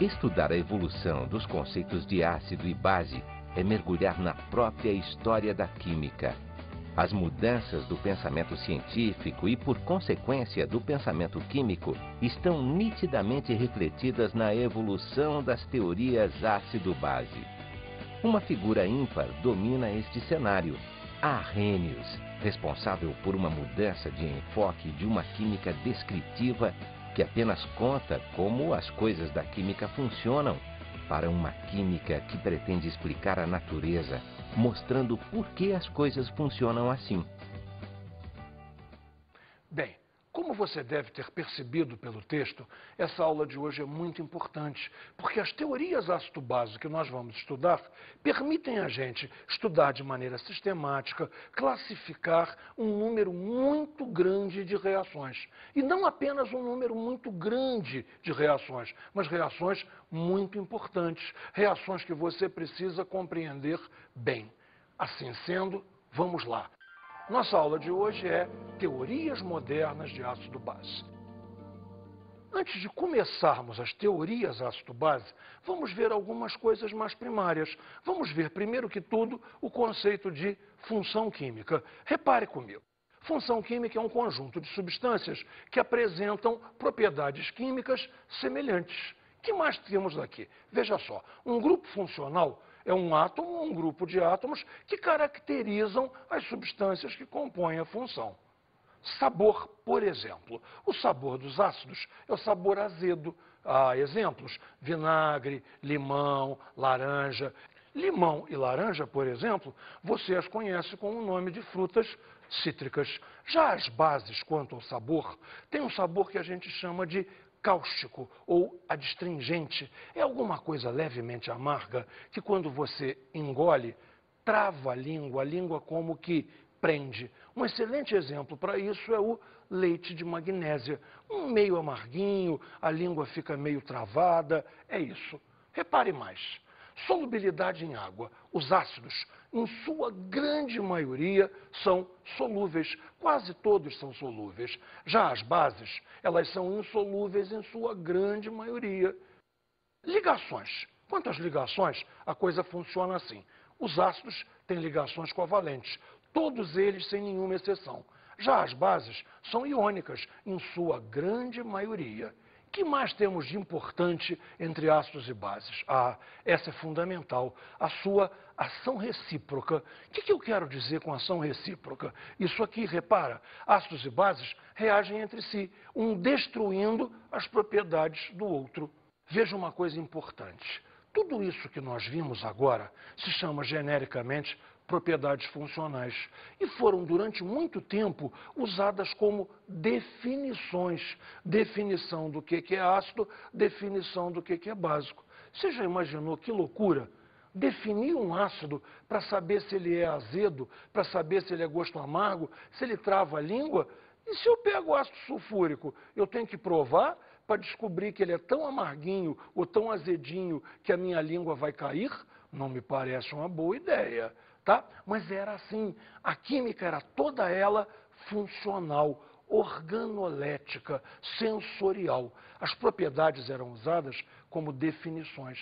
Estudar a evolução dos conceitos de ácido e base é mergulhar na própria história da química. As mudanças do pensamento científico e, por consequência, do pensamento químico estão nitidamente refletidas na evolução das teorias ácido-base. Uma figura ímpar domina este cenário: Arrhenius, responsável por uma mudança de enfoque de uma química descritiva que apenas conta como as coisas da química funcionam, para uma química que pretende explicar a natureza, mostrando por que as coisas funcionam assim. Bem, como você deve ter percebido pelo texto, essa aula de hoje é muito importante, porque as teorias ácido-base que nós vamos estudar permitem a gente estudar de maneira sistemática, classificar um número muito grande de reações. E não apenas um número muito grande de reações, mas reações muito importantes, reações que você precisa compreender bem. Assim sendo, vamos lá. Nossa aula de hoje é Teorias Modernas de Ácido-Base. Antes de começarmos as teorias ácido-base, vamos ver algumas coisas mais primárias. Vamos ver, primeiro que tudo, o conceito de função química. Repare comigo. Função química é um conjunto de substâncias que apresentam propriedades químicas semelhantes. O que mais temos aqui? Veja só, um grupo funcional é um átomo ou um grupo de átomos que caracterizam as substâncias que compõem a função. Sabor, por exemplo. O sabor dos ácidos é o sabor azedo. Há exemplos: vinagre, limão, laranja. Limão e laranja, por exemplo, você as conhece com o nome de frutas cítricas. Já as bases, quanto ao sabor, tem um sabor que a gente chama de cáustico ou adstringente. É alguma coisa levemente amarga que, quando você engole, trava a língua como que prende. Um excelente exemplo para isso é o leite de magnésia. Um meio amarguinho, a língua fica meio travada, é isso. Repare mais. Solubilidade em água. Os ácidos, em sua grande maioria, são solúveis. Quase todos são solúveis. Já as bases, elas são insolúveis em sua grande maioria. Ligações. Quanto às ligações, a coisa funciona assim. Os ácidos têm ligações covalentes, todos eles sem nenhuma exceção. Já as bases são iônicas, em sua grande maioria. O que mais temos de importante entre ácidos e bases? Essa é fundamental, a sua ação recíproca. O que eu quero dizer com ação recíproca? Isso aqui, repara, ácidos e bases reagem entre si, um destruindo as propriedades do outro. Veja uma coisa importante. Tudo isso que nós vimos agora se chama genericamente propriedades funcionais e foram durante muito tempo usadas como definições. Definição do que é ácido, definição do que é básico. Você já imaginou que loucura? Definir um ácido para saber se ele é azedo, para saber se ele é gosto amargo, se ele trava a língua? E se eu pego o ácido sulfúrico, eu tenho que provar para descobrir que ele é tão amarguinho ou tão azedinho que a minha língua vai cair? Não me parece uma boa ideia, tá? Mas era assim. A química era toda ela funcional, organolética, sensorial. As propriedades eram usadas como definições.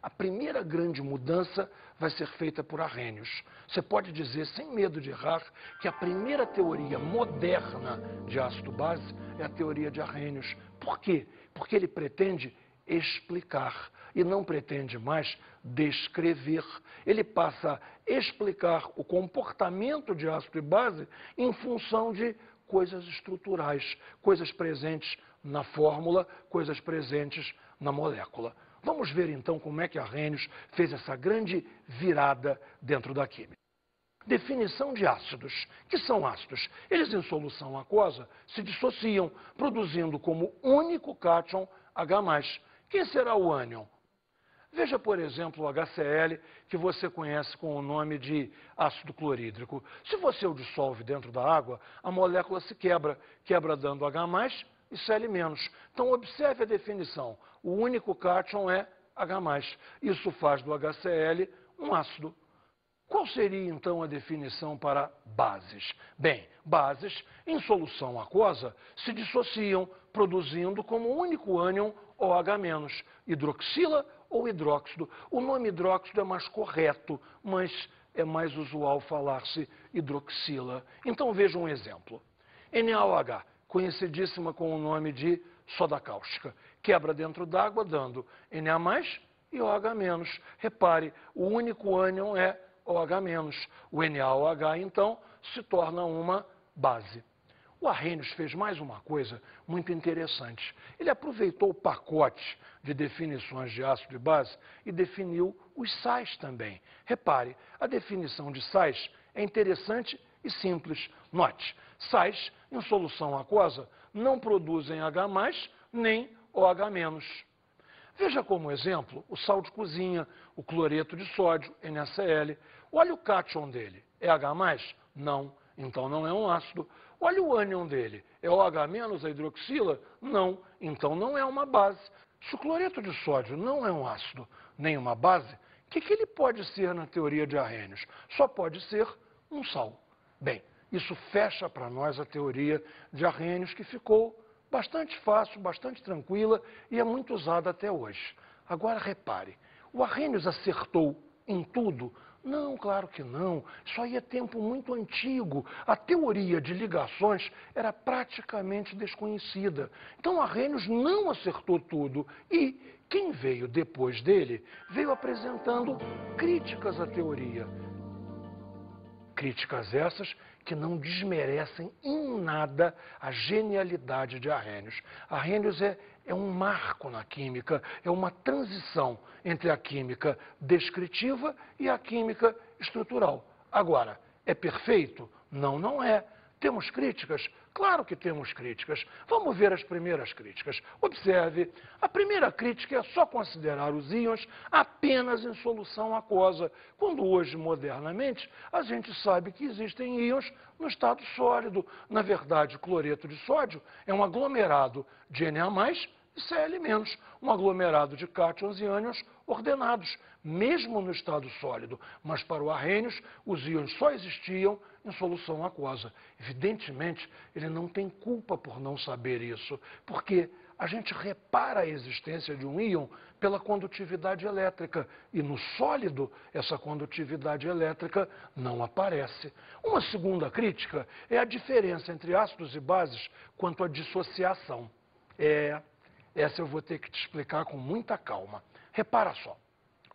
A primeira grande mudança vai ser feita por Arrhenius. Você pode dizer, sem medo de errar, que a primeira teoria moderna de ácido-base é a teoria de Arrhenius. Por quê? Porque ele pretende explicar e não pretende mais descrever. Ele passa a explicar o comportamento de ácido e base em função de coisas estruturais, coisas presentes na fórmula, coisas presentes na molécula. Vamos ver então como é que Arrhenius fez essa grande virada dentro da química. Definição de ácidos. O que são ácidos? Eles, em solução aquosa, se dissociam, produzindo como único cátion H+. Quem será o ânion? Veja, por exemplo, o HCl, que você conhece com o nome de ácido clorídrico. Se você o dissolve dentro da água, a molécula se quebra, dando H+, e Cl-. Então, observe a definição. O único cátion é H+. Isso faz do HCl um ácido. Qual seria, então, a definição para bases? Bem, bases, em solução aquosa, se dissociam, produzindo como único ânion OH-, hidroxila ou hidróxido. O nome hidróxido é mais correto, mas é mais usual falar-se hidroxila. Então veja um exemplo. NaOH, conhecidíssima com o nome de soda cáustica, quebra dentro d'água dando Na+, e OH-. Repare, o único ânion é OH-. O NaOH, então, se torna uma base. O Arrhenius fez mais uma coisa muito interessante. Ele aproveitou o pacote de definições de ácido e base e definiu os sais também. Repare, a definição de sais é interessante e simples. Note, sais em solução aquosa não produzem H+, nem OH-. Veja como exemplo o sal de cozinha, o cloreto de sódio, NaCl. Olha o cátion dele. É H+? Não. Então não é um ácido. Olha o ânion dele. É OH- a hidroxila? Não. Então não é uma base. Se o cloreto de sódio não é um ácido nem uma base, o que ele pode ser na teoria de Arrhenius? Só pode ser um sal. Bem, isso fecha para nós a teoria de Arrhenius, que ficou bastante fácil, bastante tranquila e é muito usada até hoje. Agora repare, o Arrhenius acertou em tudo? Não, claro que não. Isso aí é tempo muito antigo. A teoria de ligações era praticamente desconhecida. Então, Arrhenius não acertou tudo. E quem veio depois dele veio apresentando críticas à teoria. Críticas essas que não desmerecem em nada a genialidade de Arrhenius. Arrhenius é um marco na química, é uma transição entre a química descritiva e a química estrutural. Agora, é perfeito? Não, não é. Temos críticas? Claro que temos críticas. Vamos ver as primeiras críticas. Observe, a primeira crítica é só considerar os íons apenas em solução aquosa, quando hoje, modernamente, a gente sabe que existem íons no estado sólido. Na verdade, cloreto de sódio é um aglomerado de Na+, e Cl-, um aglomerado de cátions e ânions ordenados, mesmo no estado sólido. Mas para o Arrhenius, os íons só existiam em solução aquosa. Evidentemente, ele não tem culpa por não saber isso, porque a gente repara a existência de um íon pela condutividade elétrica, e no sólido essa condutividade elétrica não aparece. Uma segunda crítica é a diferença entre ácidos e bases quanto à dissociação. Essa eu vou ter que te explicar com muita calma. Repara só,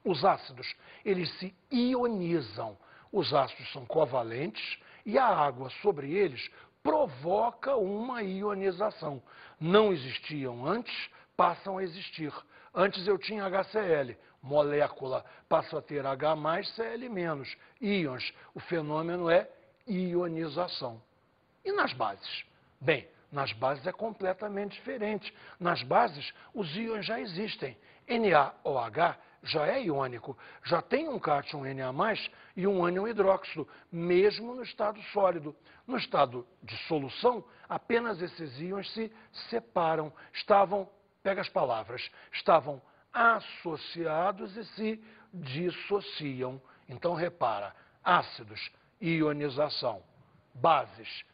os ácidos, eles se ionizam. Os ácidos são covalentes e a água sobre eles provoca uma ionização. Não existiam antes, passam a existir. Antes eu tinha HCl, molécula, passo a ter H+, Cl-, íons. O fenômeno é ionização. E nas bases? Bem, nas bases é completamente diferente. Nas bases, os íons já existem. NaOH já é iônico, já tem um cátion Na+, e um ânion hidróxido, mesmo no estado sólido. No estado de solução, apenas esses íons se separam. Pega as palavras, estavam associados e se dissociam. Então, repara, ácidos, ionização, bases,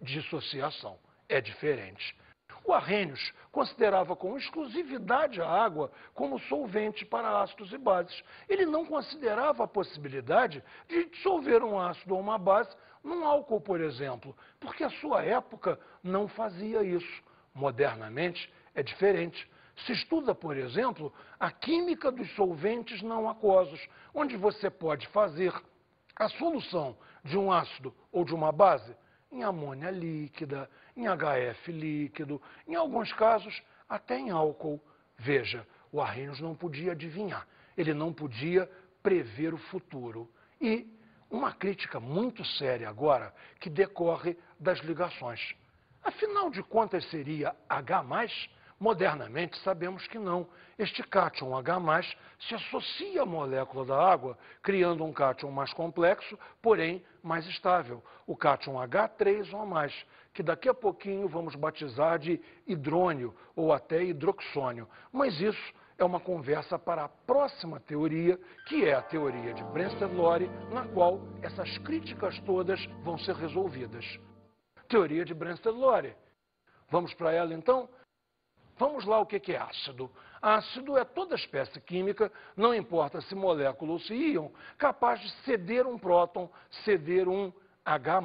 dissociação. É diferente. O Arrhenius considerava com exclusividade a água como solvente para ácidos e bases. Ele não considerava a possibilidade de dissolver um ácido ou uma base num álcool, por exemplo, porque a sua época não fazia isso. Modernamente é diferente. Se estuda, por exemplo, a química dos solventes não aquosos, onde você pode fazer a solução de um ácido ou de uma base em amônia líquida, em HF líquido, em alguns casos até em álcool. Veja, o Arrhenius não podia adivinhar, ele não podia prever o futuro. E uma crítica muito séria agora que decorre das ligações. Afinal de contas, seria H+? Modernamente, sabemos que não. Este cátion H+, se associa à molécula da água, criando um cátion mais complexo, porém mais estável, o cátion H3O+, que daqui a pouquinho vamos batizar de hidrônio ou até hidroxônio. Mas isso é uma conversa para a próxima teoria, que é a teoria de Brensted-Lowry, na qual essas críticas todas vão ser resolvidas. Teoria de Brensted-Lowry. Vamos para ela, então? Vamos lá, o que é ácido? Ácido é toda espécie química, não importa se molécula ou se íon, capaz de ceder um próton, ceder um H+.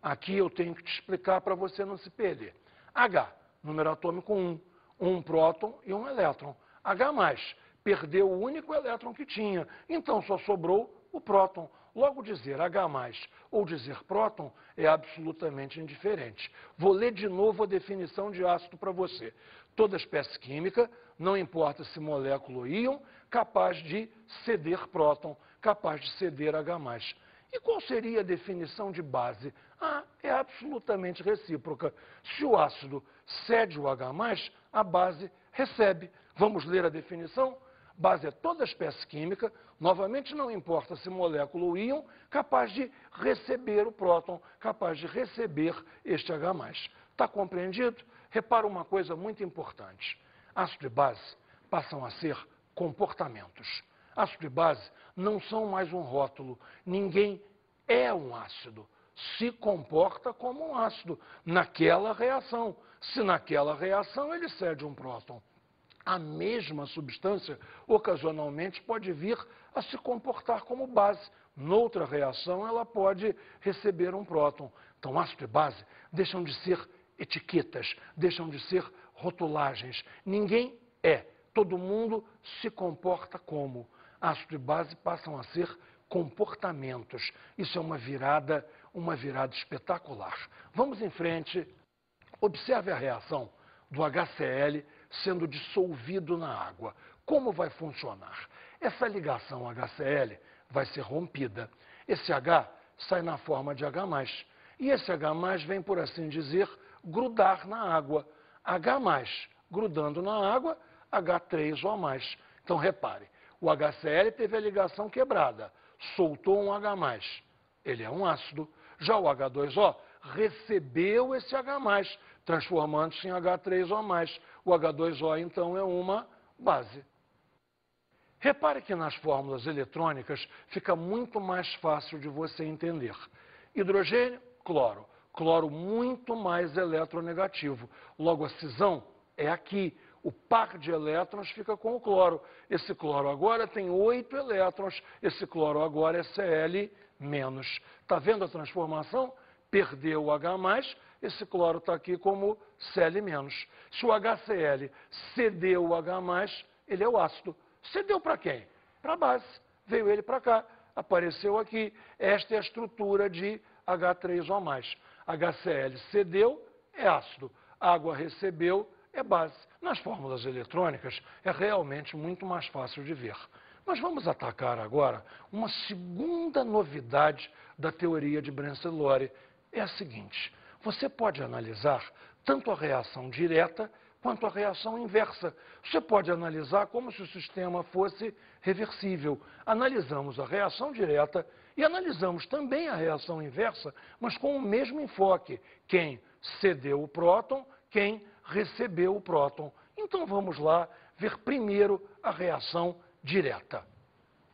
Aqui eu tenho que te explicar para você não se perder. H, número atômico 1, um próton e um elétron. H+, perdeu o único elétron que tinha, então só sobrou o próton. Logo, dizer H+ ou dizer próton é absolutamente indiferente. Vou ler de novo a definição de ácido para você. Toda espécie química, não importa se molécula ou íon, capaz de ceder próton, capaz de ceder H+. E qual seria a definição de base? É absolutamente recíproca. Se o ácido cede o H+, a base recebe. Vamos ler a definição? Base é toda espécie química, novamente não importa se molécula ou íon, capaz de receber o próton, capaz de receber este H+. Está compreendido? Repara uma coisa muito importante. Ácido e base passam a ser comportamentos. Ácido e base não são mais um rótulo. Ninguém é um ácido. Se comporta como um ácido naquela reação. Se naquela reação ele cede um próton. A mesma substância, ocasionalmente, pode vir a se comportar como base. Noutra reação, ela pode receber um próton. Então, ácido e base deixam de ser etiquetas, deixam de ser rotulagens. Ninguém é. Todo mundo se comporta como. Ácido e base passam a ser comportamentos. Isso é uma virada espetacular. Vamos em frente. Observe a reação do HCl sendo dissolvido na água. Como vai funcionar? Essa ligação HCl vai ser rompida. Esse H sai na forma de H+. E esse H+, vem, por assim dizer, grudar na água. H+, grudando na água, H3O+. Então, repare, o HCl teve a ligação quebrada, soltou um H+. Ele é um ácido. Já o H2O recebeu esse H+, transformando-se em H3O+. O H2O, então, é uma base. Repare que nas fórmulas eletrônicas fica muito mais fácil de você entender. Hidrogênio, cloro. Cloro muito mais eletronegativo. Logo, a cisão é aqui. O par de elétrons fica com o cloro. Esse cloro agora tem 8 elétrons. Esse cloro agora é Cl-. Está vendo a transformação? Perdeu o H+, esse cloro está aqui como Cl-. Se o HCl cedeu o H+, ele é o ácido. Cedeu para quem? Para a base. Veio ele para cá, apareceu aqui. Esta é a estrutura de H3O+. HCl cedeu, é ácido. Água recebeu, é base. Nas fórmulas eletrônicas é realmente muito mais fácil de ver. Mas vamos atacar agora uma segunda novidade da teoria de Brenzlori. É a seguinte: você pode analisar tanto a reação direta quanto a reação inversa. Você pode analisar como se o sistema fosse reversível. Analisamos a reação direta e analisamos também a reação inversa, mas com o mesmo enfoque. Quem cedeu o próton, quem recebeu o próton. Então vamos lá ver primeiro a reação direta.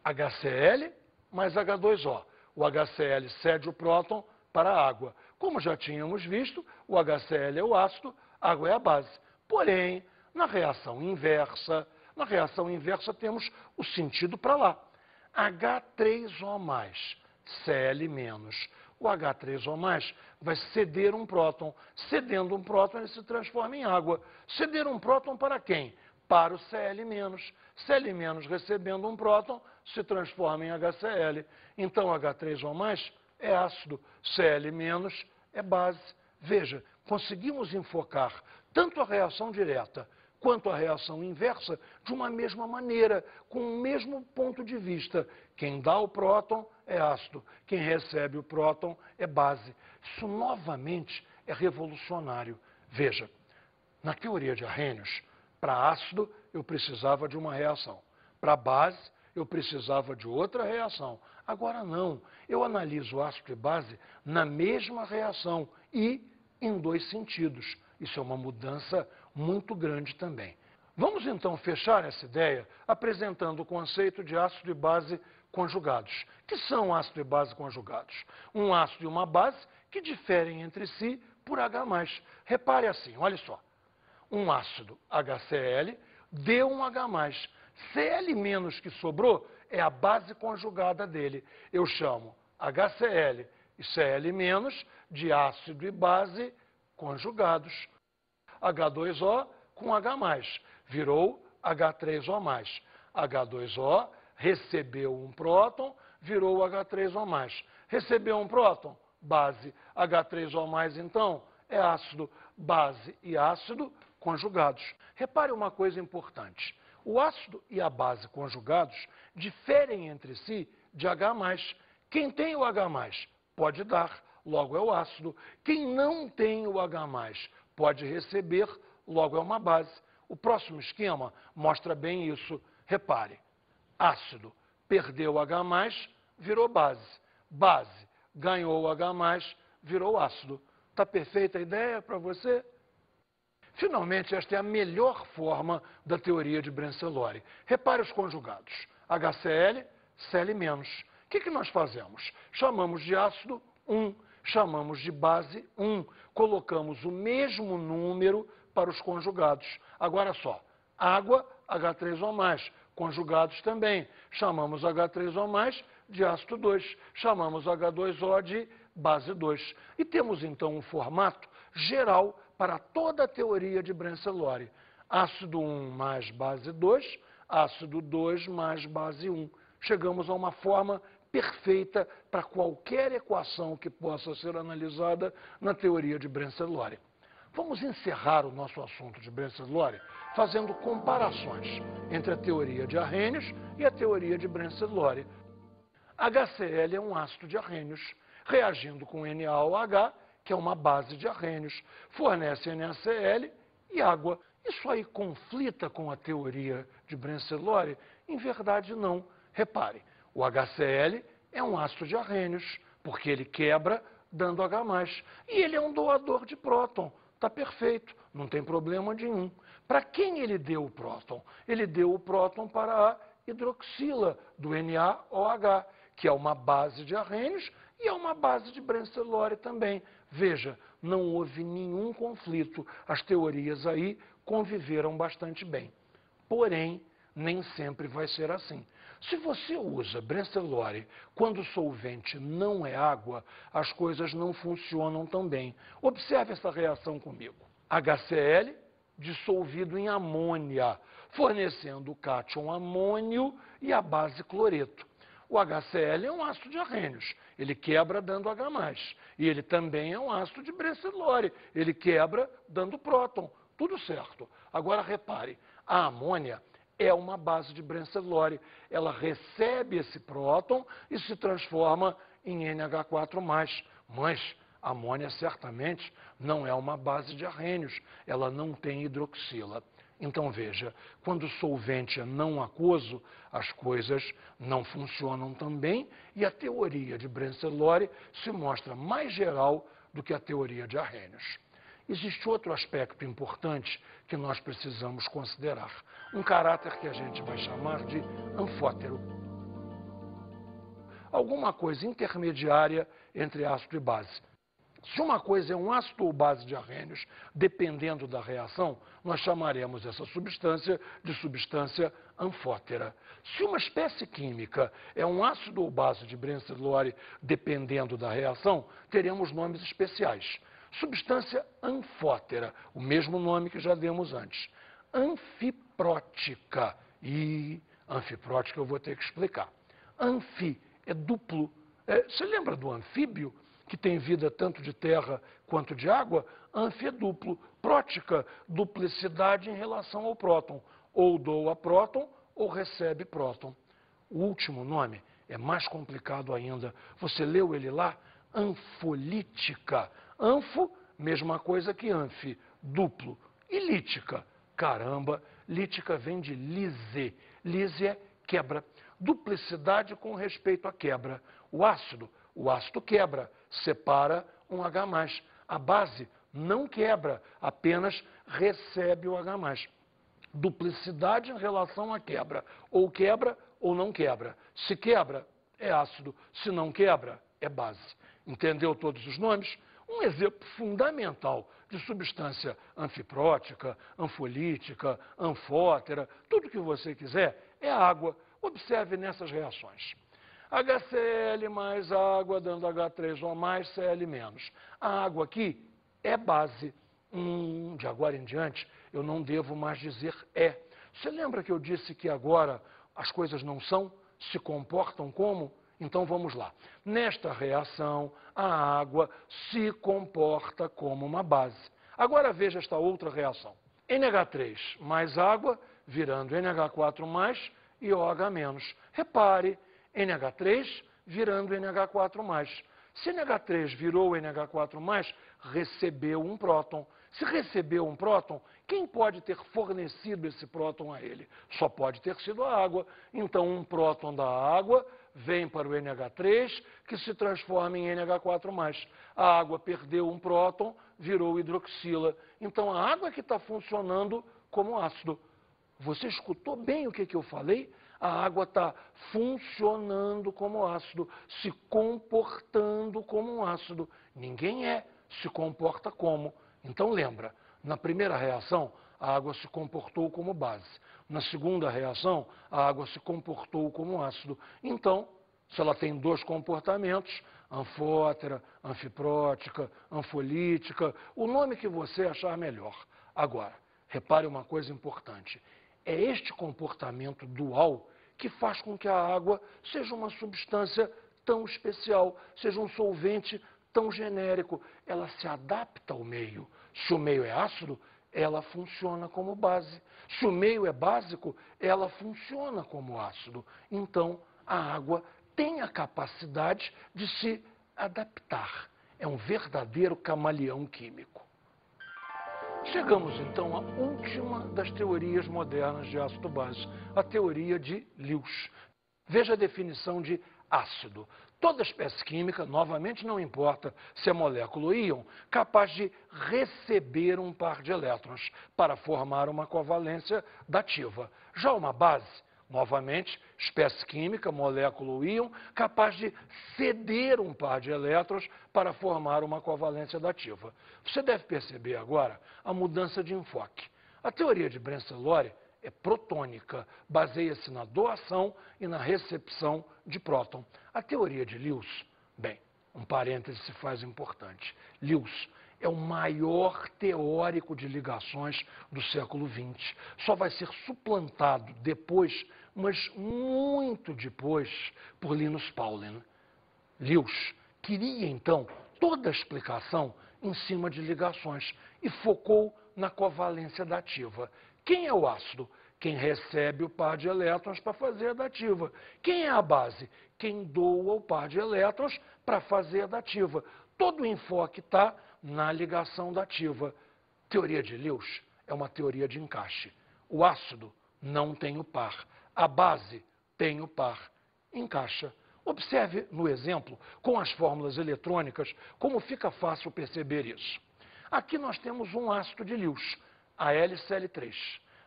HCl mais H2O. O HCl cede o próton para a água. Como já tínhamos visto, o HCl é o ácido, a água é a base. Porém, na reação inversa temos o sentido para lá. H3O+, Cl-. O H3O+, vai ceder um próton. Cedendo um próton, ele se transforma em água. Ceder um próton para quem? Para o Cl-. Cl- recebendo um próton, se transforma em HCl. Então, H3O+, é ácido. Cl- é base. Veja, conseguimos enfocar tanto a reação direta quanto a reação inversa de uma mesma maneira, com o mesmo ponto de vista. Quem dá o próton é ácido, quem recebe o próton é base. Isso, novamente, é revolucionário. Veja, na teoria de Arrhenius, para ácido eu precisava de uma reação, para base eu precisava de outra reação. Agora não, eu analiso ácido e base na mesma reação e em dois sentidos. Isso é uma mudança muito grande também. Vamos então fechar essa ideia apresentando o conceito de ácido e base conjugados. Que são ácido e base conjugados? Um ácido e uma base que diferem entre si por H+. Repare assim, olha só. um ácido HCl, deu um H+. Cl- que sobrou é a base conjugada dele. Eu chamo HCl e Cl- de ácido e base conjugados. H2O com H+, virou H3O+. H2O recebeu um próton, virou H3O+. Recebeu um próton, base. H3O+, então, é ácido, base e ácido conjugados. Repare uma coisa importante. O ácido e a base conjugados diferem entre si de H+. Quem tem o H+, pode dar, logo é o ácido. Quem não tem o H+, pode receber, logo é uma base. O próximo esquema mostra bem isso. Repare, ácido perdeu o H+, virou base. Base ganhou o H+, virou ácido. Está perfeita a ideia para você? Finalmente, esta é a melhor forma da teoria de Brenzellori. Repare os conjugados. HCl, Cl-. O que nós fazemos? Chamamos de ácido 1, chamamos de base 1. Colocamos o mesmo número para os conjugados. Agora só, água, H3O+, conjugados também. Chamamos H3O+, de ácido 2. Chamamos H2O de base 2. E temos então um formato geral para toda a teoria de Brenzellori. Ácido 1 mais base 2, ácido 2 mais base 1. Chegamos a uma forma perfeita para qualquer equação que possa ser analisada na teoria de Brenzellori. Vamos encerrar o nosso assunto de Brenzellori fazendo comparações entre a teoria de Arrhenius e a teoria de Brenzellori. HCl é um ácido de Arrhenius, reagindo com NaOH, que é uma base de Arrhenius, fornece NaCl e água. Isso aí conflita com a teoria de Brenzellori? Em verdade, não. Repare, o HCl é um ácido de Arrhenius, porque ele quebra dando H+. E ele é um doador de próton. Está perfeito, não tem problema nenhum. Para quem ele deu o próton? Ele deu o próton para a hidroxila do NaOH, que é uma base de Arrhenius e é uma base de Brenzellori também. Veja, não houve nenhum conflito. As teorias aí conviveram bastante bem. Porém, nem sempre vai ser assim. Se você usa Brenzellori quando o solvente não é água, as coisas não funcionam tão bem. Observe essa reação comigo. HCl dissolvido em amônia, fornecendo o cátion amônio e a base cloreto. O HCl é um ácido de Arrhenius, ele quebra dando H+. E ele também é um ácido de Brenzellori, ele quebra dando próton. Tudo certo. Agora repare, a amônia é uma base de Brenzellori. Ela recebe esse próton e se transforma em NH4+. Mas a amônia certamente não é uma base de Arrhenius, ela não tem hidroxila. Então veja, quando o solvente é não aquoso, as coisas não funcionam tão bem e a teoria de Brenzellori se mostra mais geral do que a teoria de Arrhenius. Existe outro aspecto importante que nós precisamos considerar, um caráter que a gente vai chamar de anfótero. Alguma coisa intermediária entre ácido e base. Se uma coisa é um ácido ou base de Arrhenius, dependendo da reação, nós chamaremos essa substância de substância anfótera. Se uma espécie química é um ácido ou base de Brenzellori, dependendo da reação, teremos nomes especiais. Substância anfótera, o mesmo nome que já demos antes. Anfiprótica. E anfiprótica eu vou ter que explicar. Anfi é duplo. Você lembra do anfíbio, que tem vida tanto de terra quanto de água? Anfi é duplo. Prótica, duplicidade em relação ao próton. Ou doa próton ou recebe próton. O último nome é mais complicado ainda. Você leu ele lá? Anfolítica. Anfo, mesma coisa que anfi, duplo. E lítica? Caramba, lítica vem de lise. Lise é quebra. Duplicidade com respeito à quebra. O ácido quebra, separa um H+. A base não quebra, apenas recebe o H+. Duplicidade em relação à quebra. Ou quebra ou não quebra. Se quebra, é ácido. Se não quebra, é base. Entendeu todos os nomes? Um exemplo fundamental de substância anfiprótica, anfolítica, anfótera, tudo que você quiser, é a água. Observe nessas reações. HCl mais água dando H3O mais Cl menos. A água aqui é base. De agora em diante, eu não devo mais dizer é. Você lembra que eu disse que agora as coisas não são, se comportam como? Então vamos lá. Nesta reação, a água se comporta como uma base. Agora veja esta outra reação. NH3 mais água, virando NH4 mais e OH menos. Repare, NH3 virando NH4 mais. Se NH3 virou NH4 mais, recebeu um próton. Se recebeu um próton, quem pode ter fornecido esse próton a ele? Só pode ter sido a água. Então, um próton da água vem para o NH3, que se transforma em NH4+. A água perdeu um próton, virou hidroxila. Então, a água é que está funcionando como ácido. Você escutou bem o que eu falei? A água está funcionando como ácido, se comportando como um ácido. Ninguém se comporta como. Então, lembra, na primeira reação, a água se comportou como base. Na segunda reação, a água se comportou como ácido. Então, se ela tem dois comportamentos, anfótera, anfiprótica, anfolítica, o nome que você achar melhor. Agora, repare uma coisa importante. É este comportamento dual que faz com que a água seja uma substância tão especial, seja um solvente tão genérico. Ela se adapta ao meio. Se o meio é ácido, ela funciona como base. Se o meio é básico, ela funciona como ácido. Então, a água tem a capacidade de se adaptar. É um verdadeiro camaleão químico. Chegamos, então, à última das teorias modernas de ácido-base, a teoria de Lewis. Veja a definição de ácido. Toda espécie química, novamente não importa se é molécula ou íon, capaz de receber um par de elétrons para formar uma covalência dativa. Já uma base, novamente, espécie química, molécula ou íon, capaz de ceder um par de elétrons para formar uma covalência dativa. Você deve perceber agora a mudança de enfoque. A teoria de Brenzlori é protônica, baseia-se na doação e na recepção de próton. A teoria de Lewis, bem, um parêntese se faz importante. Lewis é o maior teórico de ligações do século XX. Só vai ser suplantado depois, mas muito depois, por Linus Pauling. Lewis queria, então, toda a explicação em cima de ligações e focou na covalência dativa. Quem é o ácido? Quem recebe o par de elétrons para fazer a dativa. Quem é a base? Quem doa o par de elétrons para fazer a dativa. Todo o enfoque está na ligação dativa. Teoria de Lewis é uma teoria de encaixe. O ácido não tem o par. A base tem o par. Encaixa. Observe no exemplo, com as fórmulas eletrônicas, como fica fácil perceber isso. Aqui nós temos um ácido de Lewis, AlCl3.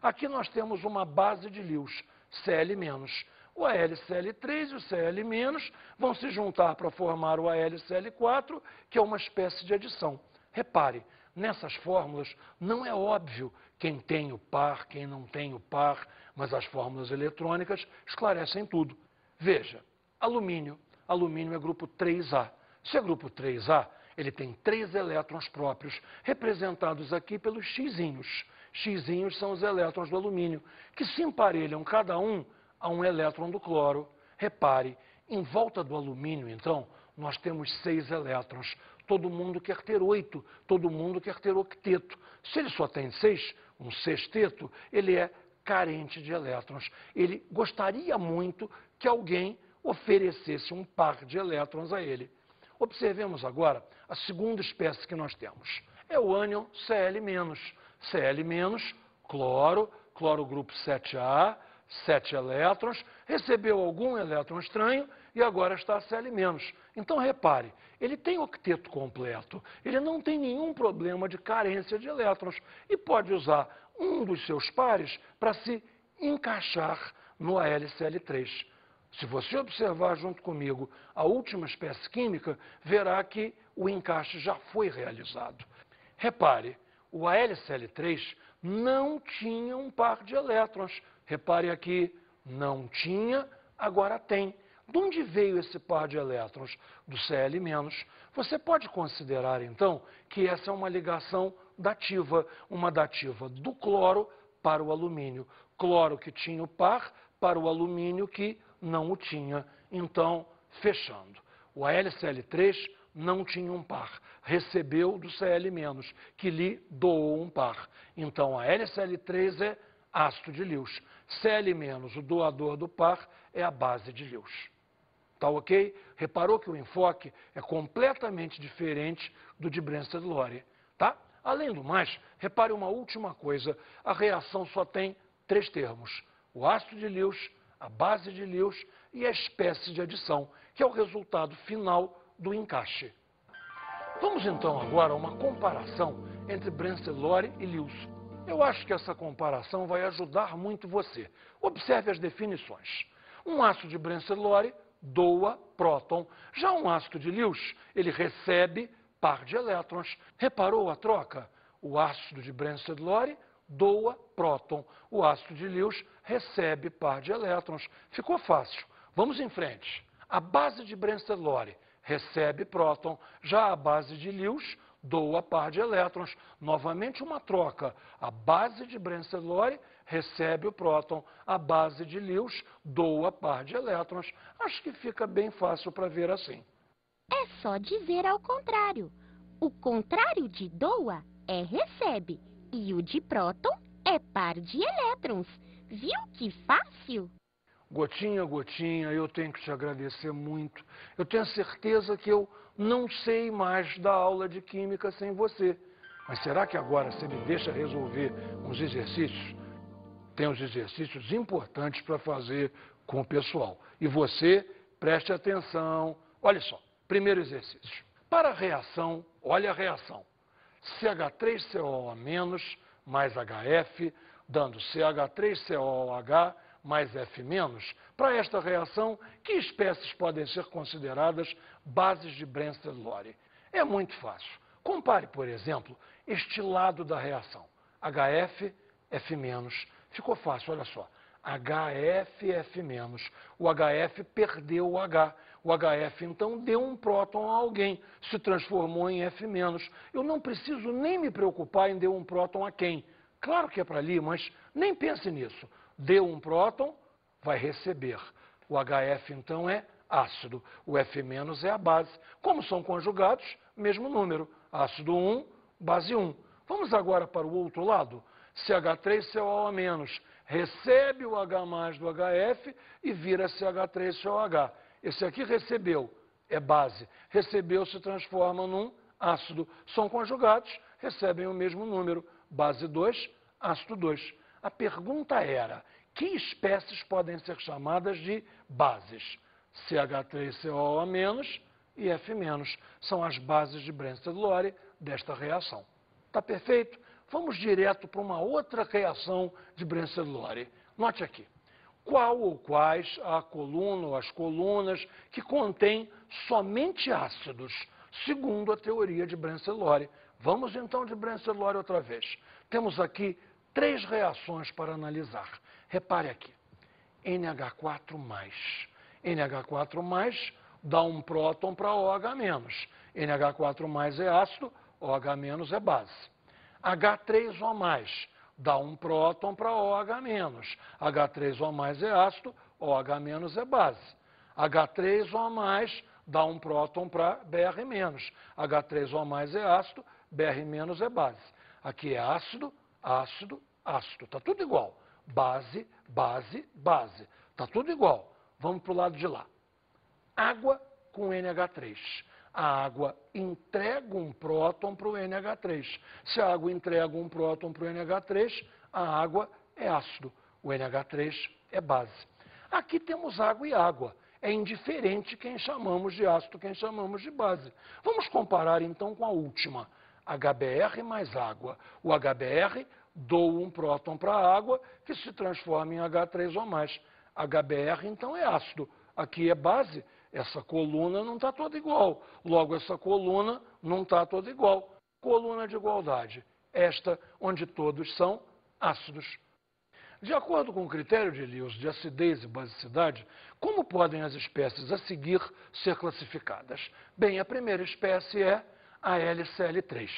Aqui nós temos uma base de Lewis, Cl-. O AlCl3 e o Cl- vão se juntar para formar o AlCl4, que é uma espécie de adição. Repare, nessas fórmulas não é óbvio quem tem o par, quem não tem o par, mas as fórmulas eletrônicas esclarecem tudo. Veja, alumínio. Alumínio é grupo 3A. Se é grupo 3A, ele tem 3 elétrons próprios, representados aqui pelos xizinhos. Xizinhos são os elétrons do alumínio, que se emparelham cada um a um elétron do cloro. Repare, em volta do alumínio, então, nós temos 6 elétrons. Todo mundo quer ter 8, todo mundo quer ter octeto. Se ele só tem 6, um sexteto, ele é carente de elétrons. Ele gostaria muito que alguém oferecesse um par de elétrons a ele. Observemos agora a segunda espécie que nós temos. É o ânion Cl-. Cl-, cloro, cloro grupo 7A, 7 elétrons, recebeu algum elétron estranho e agora está Cl-. Então, repare, ele tem octeto completo, ele não tem nenhum problema de carência de elétrons e pode usar um dos seus pares para se encaixar no AlCl3. Se você observar junto comigo a última espécie química, verá que o encaixe já foi realizado. Repare, o AlCl3 não tinha um par de elétrons. Repare aqui, não tinha, agora tem. De onde veio esse par de elétrons? Do Cl-. Você pode considerar, então, que essa é uma ligação dativa, uma dativa do cloro para o alumínio. Cloro que tinha o par para o alumínio que não o tinha. Então, fechando. O AlCl3 não tinha um par, recebeu do Cl-, que lhe doou um par. Então, a AlCl3 é ácido de Lewis. Cl-, o doador do par, é a base de Lewis. Tá ok? Reparou que o enfoque é completamente diferente do de Brensted-Lowry, tá? Além do mais, repare uma última coisa, a reação só tem 3 termos: o ácido de Lewis, a base de Lewis e a espécie de adição, que é o resultado final do encaixe. Vamos então agora a uma comparação entre Brensted-Lowry e Lewis. Eu acho que essa comparação vai ajudar muito você. Observe as definições. Um ácido de Brensted-Lowry doa próton. Já um ácido de Lewis, ele recebe par de elétrons. Reparou a troca? O ácido de Brensted-Lowry doa próton. O ácido de Lewis recebe par de elétrons. Ficou fácil. Vamos em frente. A base de Brensted-Lowry recebe próton. Já a base de Lewis doa par de elétrons. Novamente uma troca. A base de Brensted-Lowry recebe o próton. A base de Lewis doa par de elétrons. Acho que fica bem fácil para ver assim. É só dizer ao contrário. O contrário de doa é recebe. E o de próton é par de elétrons. Viu que fácil? Gotinha a gotinha, eu tenho que te agradecer muito. Eu tenho certeza que eu não sei mais da aula de química sem você. Mas será que agora você me deixa resolver uns exercícios? Tem uns exercícios importantes para fazer com o pessoal. E você, preste atenção. Olha só, primeiro exercício. Para a reação, olha a reação. CH3COOH mais HF, dando CH3COOH mais F-. Para esta reação, que espécies podem ser consideradas bases de Brensted-Lowry? É muito fácil. Compare, por exemplo, este lado da reação. HF, F-. Ficou fácil, olha só. HF, F-. O HF perdeu o H. O HF, então, deu um próton a alguém, se transformou em F-. Eu não preciso nem me preocupar em deu um próton a quem. Claro que é para ali, mas nem pense nisso. Deu um próton, vai receber. O HF, então, é ácido. O F- é a base. Como são conjugados, mesmo número. Ácido 1, base 1. Vamos agora para o outro lado. CH3COOH recebe o H+ do HF e vira CH3COH. Esse aqui recebeu, é base. Recebeu, se transforma num ácido. São conjugados, recebem o mesmo número. Base 2, ácido 2. A pergunta era, que espécies podem ser chamadas de bases? CH3COOH e F-. São as bases de Brensted-Lowry desta reação. Tá perfeito? Vamos direto para uma outra reação de Brensted-Lowry. Note aqui. Qual ou quais a coluna ou as colunas que contêm somente ácidos, segundo a teoria de Brensted-Lowry? Vamos então de Brensted-Lowry outra vez. Temos aqui 3 reações para analisar. Repare aqui. NH4+. NH4+ dá um próton para OH-. NH4+ é ácido, OH- é base. H3O+, dá um próton para OH-. H3O+ é ácido, OH- é base. H3O+, dá um próton para Br-. H3O+ é ácido, Br- é base. Aqui é ácido, ácido, ácido. Está tudo igual. Base, base, base. Está tudo igual. Vamos para o lado de lá. Água com NH3. A água entrega um próton para o NH3. Se a água entrega um próton para o NH3, a água é ácido. O NH3 é base. Aqui temos água e água. É indiferente quem chamamos de ácido, quem chamamos de base. Vamos comparar então com a última. HBr mais água. O HBr doa um próton para a água que se transforma em H3O+. HBr então é ácido. Aqui é base, essa coluna não está toda igual. Logo, essa coluna não está toda igual. Coluna de igualdade, esta onde todos são ácidos. De acordo com o critério de Lewis de acidez e basicidade, como podem as espécies a seguir ser classificadas? Bem, a primeira espécie é a LCl3.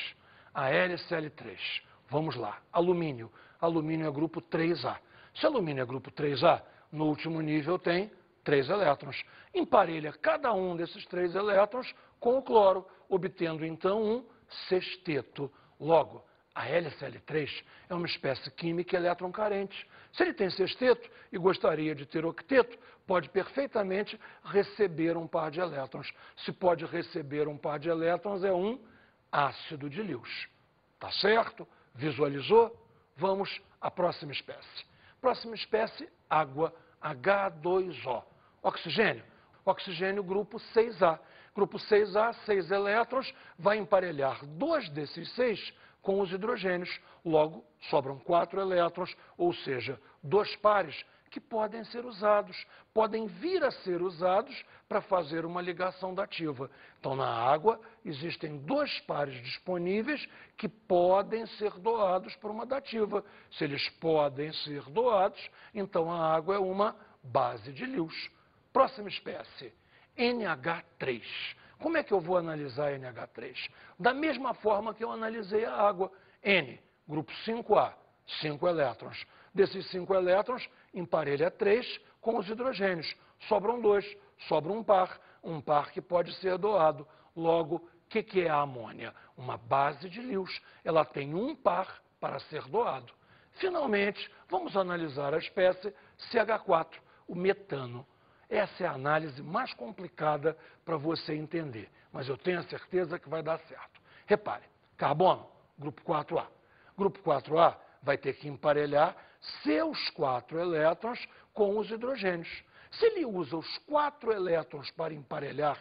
A LCl3. Vamos lá. Alumínio. Alumínio é grupo 3A. Se alumínio é grupo 3A, no último nível tem 3 elétrons. Emparelha cada um desses 3 elétrons com o cloro, obtendo então um sexteto. Logo, a LCl3 é uma espécie química elétron carente. Se ele tem sexteto e gostaria de ter octeto, pode perfeitamente receber um par de elétrons. Se pode receber um par de elétrons, é um ácido de Lewis. Tá certo? Visualizou? Vamos à próxima espécie. Próxima espécie, água, H2O. Oxigênio. Oxigênio, grupo 6A. Grupo 6A, 6 elétrons, vai emparelhar 2 desses 6 com os hidrogênios. Logo, sobram 4 elétrons, ou seja, 2 pares que podem ser usados, podem vir a ser usados para fazer uma ligação dativa. Então, na água, existem 2 pares disponíveis que podem ser doados por uma dativa. Se eles podem ser doados, então a água é uma base de Lewis. Próxima espécie, NH3. Como é que eu vou analisar NH3? Da mesma forma que eu analisei a água. N, grupo 5A, 5 elétrons. Desses 5 elétrons, emparelha 3 com os hidrogênios. Sobram 2, sobra um par que pode ser doado. Logo, o que é a amônia? Uma base de Lewis. Ela tem um par para ser doado. Finalmente, vamos analisar a espécie CH4, o metano. Essa é a análise mais complicada para você entender, mas eu tenho a certeza que vai dar certo. Repare, carbono, grupo 4A. Grupo 4A vai ter que emparelhar seus 4 elétrons com os hidrogênios. Se ele usa os 4 elétrons para emparelhar,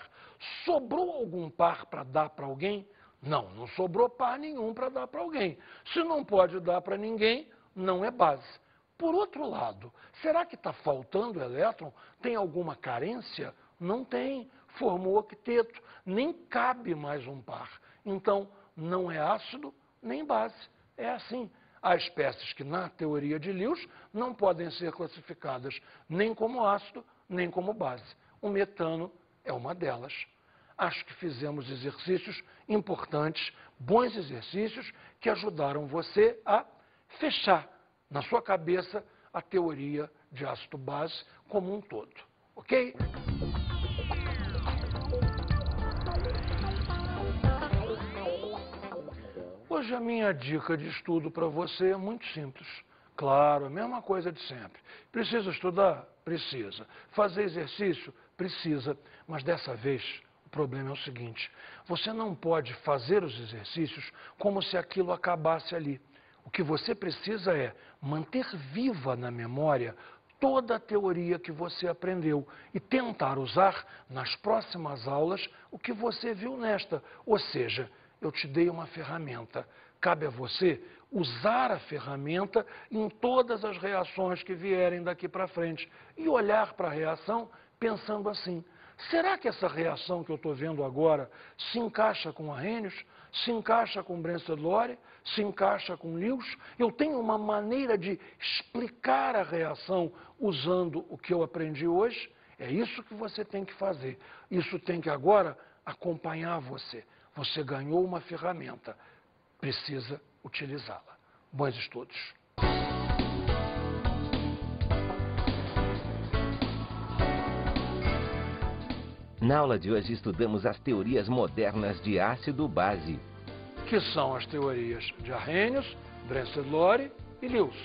sobrou algum par para dar para alguém? Não, não sobrou par nenhum para dar para alguém. Se não pode dar para ninguém, não é base. Por outro lado, será que está faltando elétron? Tem alguma carência? Não tem. Formou octeto. Nem cabe mais um par. Então, não é ácido nem base. É assim. Há espécies que, na teoria de Lewis, não podem ser classificadas nem como ácido, nem como base. O metano é uma delas. Acho que fizemos exercícios importantes, bons exercícios, que ajudaram você a fechar na sua cabeça a teoria de ácido-base como um todo. Ok? Hoje a minha dica de estudo para você é muito simples. Claro, a mesma coisa de sempre. Precisa estudar? Precisa. Fazer exercício? Precisa. Mas dessa vez, o problema é o seguinte: você não pode fazer os exercícios como se aquilo acabasse ali. O que você precisa é manter viva na memória toda a teoria que você aprendeu e tentar usar nas próximas aulas o que você viu nesta. Ou seja, eu te dei uma ferramenta. Cabe a você usar a ferramenta em todas as reações que vierem daqui para frente e olhar para a reação pensando assim: será que essa reação que eu estou vendo agora se encaixa com Arrhenius? Se encaixa com Brensted-Lowry? Se encaixa com Lewis? Eu tenho uma maneira de explicar a reação usando o que eu aprendi hoje? É isso que você tem que fazer. Isso tem que agora acompanhar você. Você ganhou uma ferramenta. Precisa utilizá-la. Bons estudos. Na aula de hoje estudamos as teorias modernas de ácido-base. Que são as teorias de Arrhenius, Brensted-Lowry e Lewis.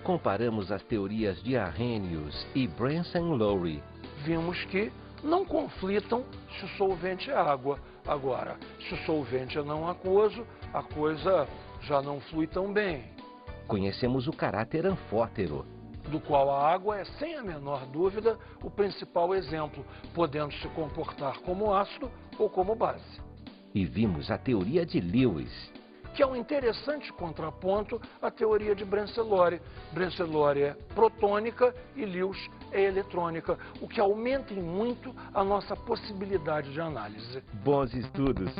Comparamos as teorias de Arrhenius e Brensted-Lowry. Vimos que não conflitam se o solvente é água. Agora, se o solvente é não aquoso, a coisa já não flui tão bem. Conhecemos o caráter anfótero, do qual a água é, sem a menor dúvida, o principal exemplo, podendo se comportar como ácido ou como base. E vimos a teoria de Lewis, que é um interessante contraponto à teoria de Brenzellori. Brenzellori é protônica e Lewis é eletrônica, o que aumenta em muito a nossa possibilidade de análise. Bons estudos!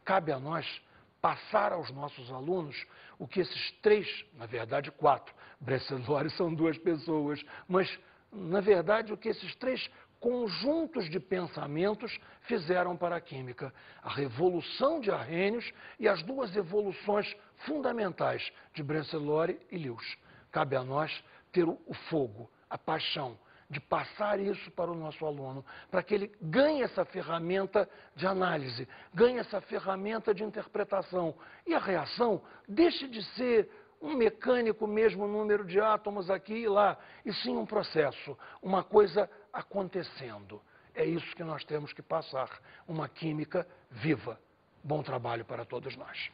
Cabe a nós passar aos nossos alunos o que esses três, na verdade 4, Brenzellori são 2 pessoas, mas na verdade o que esses 3 conjuntos de pensamentos fizeram para a química. A revolução de Arrhenius e as 2 evoluções fundamentais de Brenzellori e Lewis. Cabe a nós ter o fogo, a paixão, de passar isso para o nosso aluno, para que ele ganhe essa ferramenta de análise, ganhe essa ferramenta de interpretação. E a reação deixe de ser um mecânico mesmo número de átomos aqui e lá, e sim um processo, uma coisa acontecendo. É isso que nós temos que passar, uma química viva. Bom trabalho para todos nós.